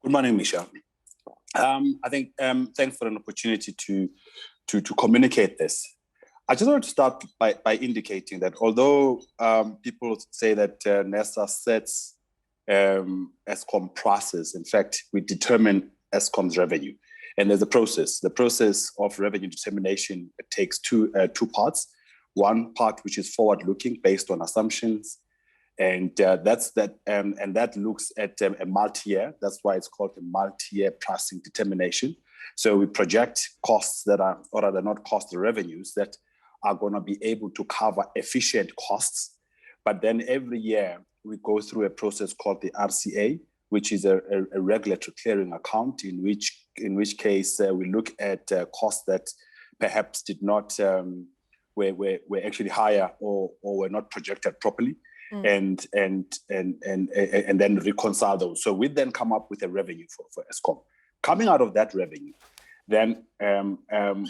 Good morning, Misha. I think thanks for an opportunity to communicate this. I just want to start by indicating that although people say that NERSA sets Eskom prices, in fact, we determine Eskom's revenue. And there's a process. The process of revenue determination, it takes two parts. One part which is forward-looking based on assumptions, and that looks at a multi-year. That's why it's called a multi-year pricing determination. So we project costs that are, or rather not costs, the revenues that are going to be able to cover efficient costs. But then every year we go through a process called the RCA, which is a regulatory clearing account, in which case we look at costs that perhaps did not were actually higher or were not projected properly. And then reconcile those. So we then come up with a revenue for Eskom. Coming out of that revenue, then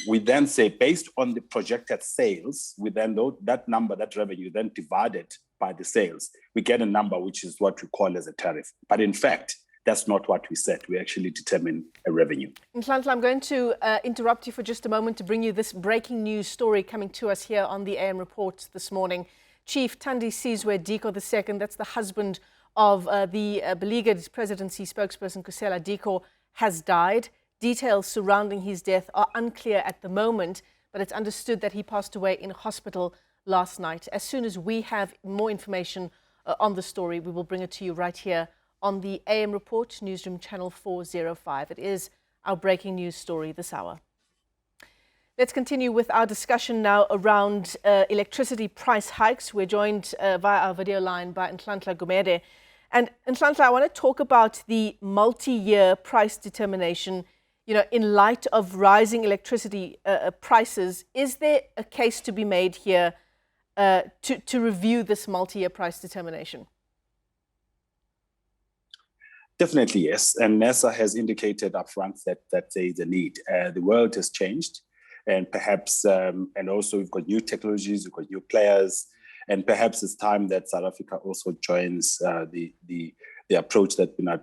we then say, based on the projected sales, we then know that number, that revenue, then divided by the sales, we get a number which is what we call as a tariff. But in fact, that's not what we set. We actually determine a revenue. Nhlanhla, I'm going to interrupt you for just a moment to bring you this breaking news story coming to us here on the AM Report this morning. Chief Thandi Sizwe Diko II, that's the husband of the beleaguered presidency spokesperson Kusela Diko, has died. Details surrounding his death are unclear at the moment, but it's understood that he passed away in hospital last night. As soon as we have more information on the story, we will bring it to you right here on the AM Report, Newsroom Channel 405. It is our breaking news story this hour. Let's continue with our discussion now around electricity price hikes. We're joined via our video line by Nhlanhla Gumede. And Nhlanhla, I want to talk about the multi-year price determination. You know, in light of rising electricity prices, is there a case to be made here to review this multi-year price determination? Definitely, yes. And NERSA has indicated upfront that there is a need. The world has changed. And perhaps, and also we've got new technologies, we've got new players, and perhaps it's time that South Africa also joins the approach that's been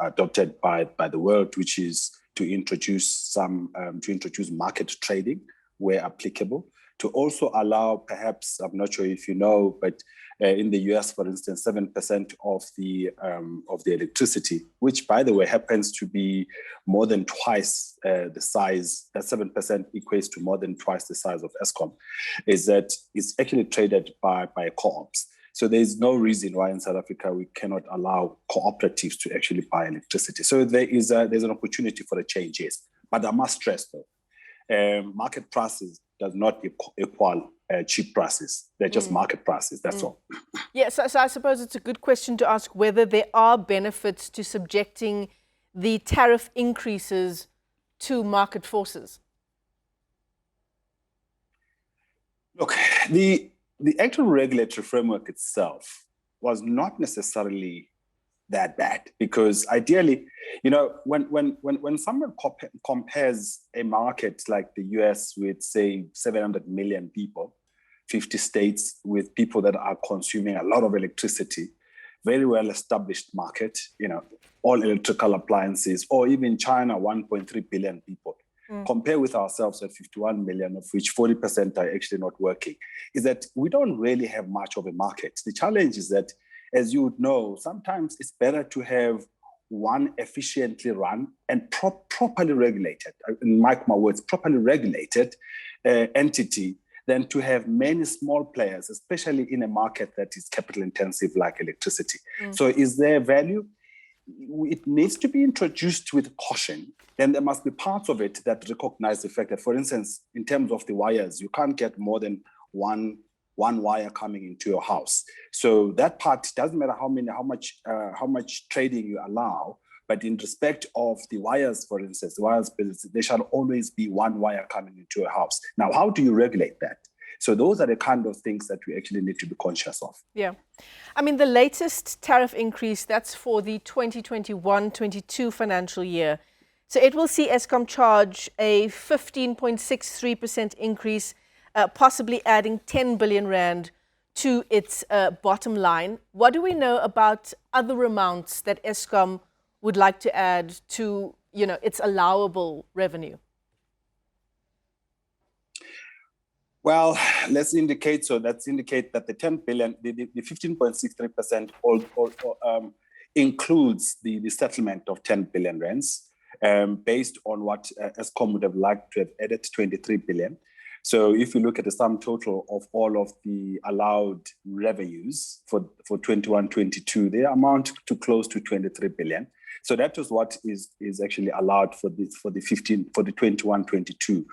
adopted by the world, which is to introduce market trading where applicable, to also allow, perhaps, I'm not sure if you know, but in the US, for instance, 7% of the electricity, which, by the way, happens to be more than twice the size, that 7% equates to more than twice the size of Eskom, is actually traded by co-ops. So there's no reason why in South Africa we cannot allow cooperatives to actually buy electricity. So there's an opportunity for a change, yes. But I must stress, though, market prices does not equal cheap prices. They're just market prices, that's all. Yeah, so I suppose it's a good question to ask whether there are benefits to subjecting the tariff increases to market forces. Look, the actual regulatory framework itself was not necessarily that bad, because ideally, you know, when someone compares a market like the US with, say, 700 million people, 50 states with people that are consuming a lot of electricity, very well established market, you know, all electrical appliances, or even China, 1.3 billion people. Compare with ourselves at 51 million, of which 40% are actually not working, is that we don't really have much of a market. The challenge is that, as you would know, sometimes it's better to have one efficiently run and properly regulated, mark my words, properly regulated entity than to have many small players, especially in a market that is capital intensive like electricity. So is there value? It needs to be introduced with caution. Then there must be parts of it that recognize the fact that, for instance, in terms of the wires, you can't get more than one wire coming into your house. So that part doesn't matter how much trading you allow, but in respect of the wires, for instance, the wires business, there shall always be one wire coming into a house. Now, how do you regulate that? So those are the kind of things that we actually need to be conscious of. Yeah. I mean, the latest tariff increase, that's for the 2021-22 financial year. So it will see Eskom charge a 15.63% increase, possibly adding 10 billion rand to its bottom line. What do we know about other amounts that Eskom would like to add to, its allowable revenue? Well, let's indicate that the 10 billion, the 15.63% includes the settlement of 10 billion rands, based on what Eskom would have liked to have added 23 billion. So if you look at the sum total of all of the allowed revenues for 21-22, they amount to close to 23 billion. So that was what is actually allowed for the 21-22.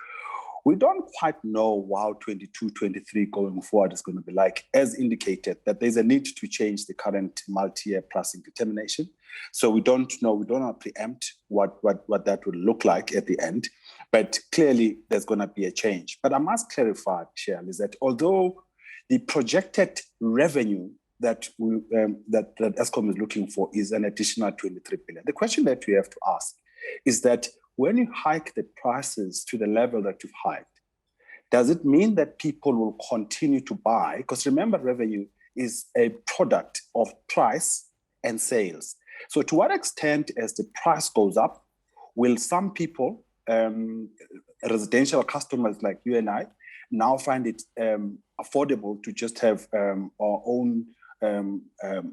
We don't quite know how 22-23 going forward is going to be like, as indicated, that there's a need to change the current multi-year pricing determination. So we don't know, we don't want to preempt what that would look like at the end, but clearly there's going to be a change. But I must clarify, Cheryl, is that although the projected revenue that Eskom is looking for is an additional 23 billion, the question that we have to ask is that when you hike the prices to the level that you've hiked, does it mean that people will continue to buy? Because remember, revenue is a product of price and sales. So to what extent, as the price goes up, will some people, residential customers like you and I, now find it affordable to just have our own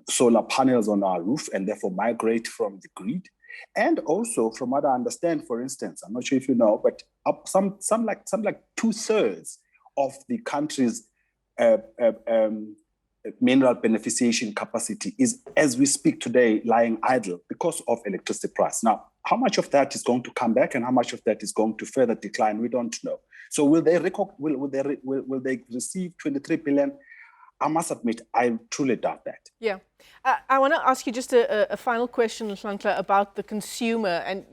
solar panels on our roof and therefore migrate from the grid? And also, from what I understand, for instance, I'm not sure if you know, but some like 2/3 of the country's mineral beneficiation capacity is, as we speak today, lying idle because of electricity price. Now, how much of that is going to come back and how much of that is going to further decline? We don't know. So will they receive 23 billion? I must admit, I truly doubt that. Yeah. I want to ask you just a final question, Nhlanhla, about the consumer and,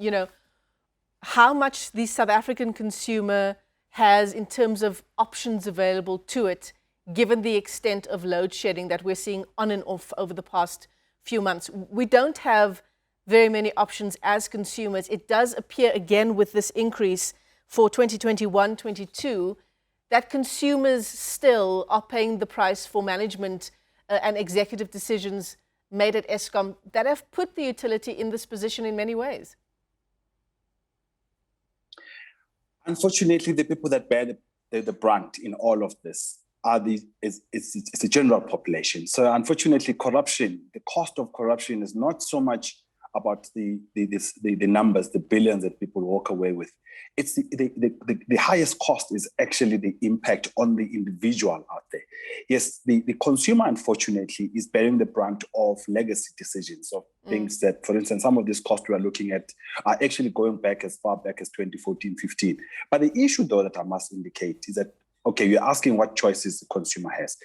how much the South African consumer has in terms of options available to it, given the extent of load shedding that we're seeing on and off over the past few months. We don't have very many options as consumers. It does appear, again, with this increase for 2021-22, that consumers still are paying the price for management and executive decisions made at Eskom that have put the utility in this position in many ways. Unfortunately, the people that bear the brunt in all of this are it's the general population. So unfortunately, corruption, the cost of corruption is not so much about the numbers, the billions that people walk away with. It's the highest cost is actually the impact on the individual out there. Yes, the consumer, unfortunately, is bearing the brunt of legacy decisions, of things that, for instance, some of these costs we are looking at are actually going back as far back as 2014-15. But the issue, though, that I must indicate is that, okay, you're asking what choices the consumer has.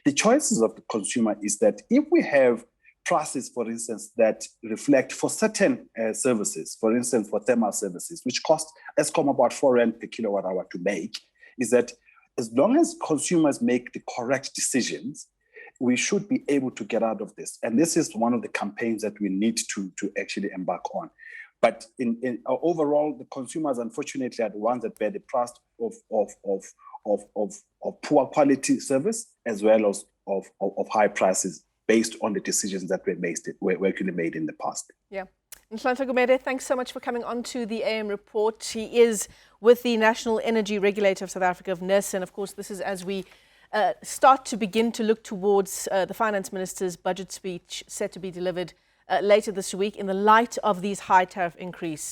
The choices of the consumer is that if we have prices, for instance, that reflect for certain services, for instance, for thermal services, which cost Eskom about 4 rand per kilowatt hour to make, is that as long as consumers make the correct decisions, we should be able to get out of this. And this is one of the campaigns that we need to actually embark on. But in overall, the consumers, unfortunately, are the ones that bear the price of poor quality service as well as of high prices, based on the decisions that were actually made in the past. Yeah. Nhlanhla Gumede, thanks so much for coming on to the AM report. He is with the National Energy Regulator of South Africa, of NERSA. And of course, this is as we start to begin to look towards the Finance Minister's budget speech set to be delivered later this week in the light of these high tariff increase